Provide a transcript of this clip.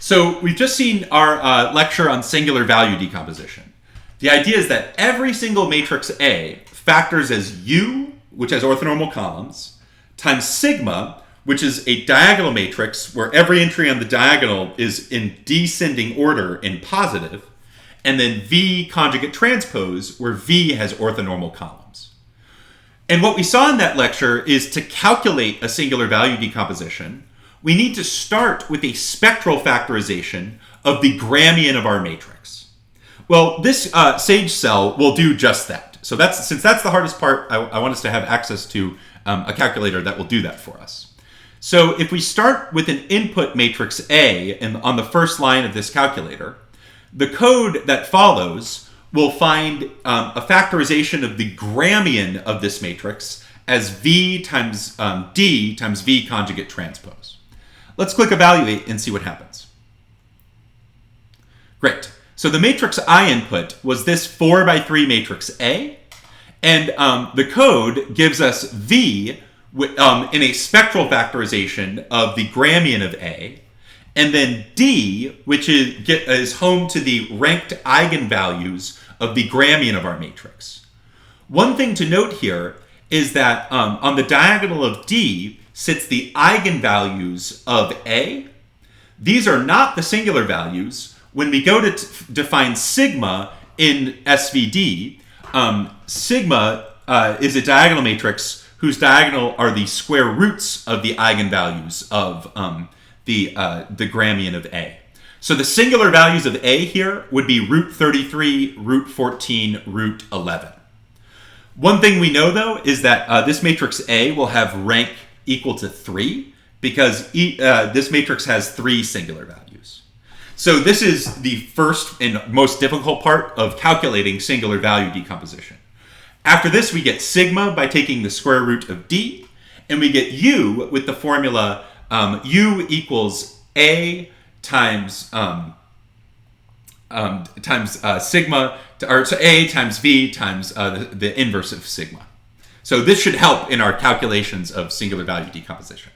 So we've just seen our lecture on singular value decomposition. The idea is that every single matrix A factors as U, which has orthonormal columns, times sigma, which is a diagonal matrix where every entry on the diagonal is in descending order in positive, and then V conjugate transpose, where V has orthonormal columns. And what we saw in that lecture is to calculate a singular value decomposition, we need to start with a spectral factorization of the Gramian of our matrix. Well, this SAGE cell will do just that. So since that's the hardest part, I want us to have access to a calculator that will do that for us. So if we start with an input matrix A on the first line of this calculator, the code that follows will find a factorization of the Gramian of this matrix as V times D times V conjugate transpose. Let's click Evaluate and see what happens. Great. So the matrix I input was this 4x3 matrix A, and the code gives us V in a spectral factorization of the Gramian of A, and then D, which is home to the ranked eigenvalues of the Gramian of our matrix. One thing to note here is that on the diagonal of D sits the eigenvalues of A. These are not the singular values. When we go to define sigma in SVD, sigma is a diagonal matrix whose diagonal are the square roots of the eigenvalues of the Gramian of A. So the singular values of A here would be root 33, root 14, root 11. One thing we know, though, is that this matrix A will have rank equal to 3 because this matrix has 3 singular values. So this is the first and most difficult part of calculating singular value decomposition. After this, we get sigma by taking the square root of D, and we get U with the formula U equals A times sigma, or so A times V times the inverse of sigma. So this should help in our calculations of singular value decomposition.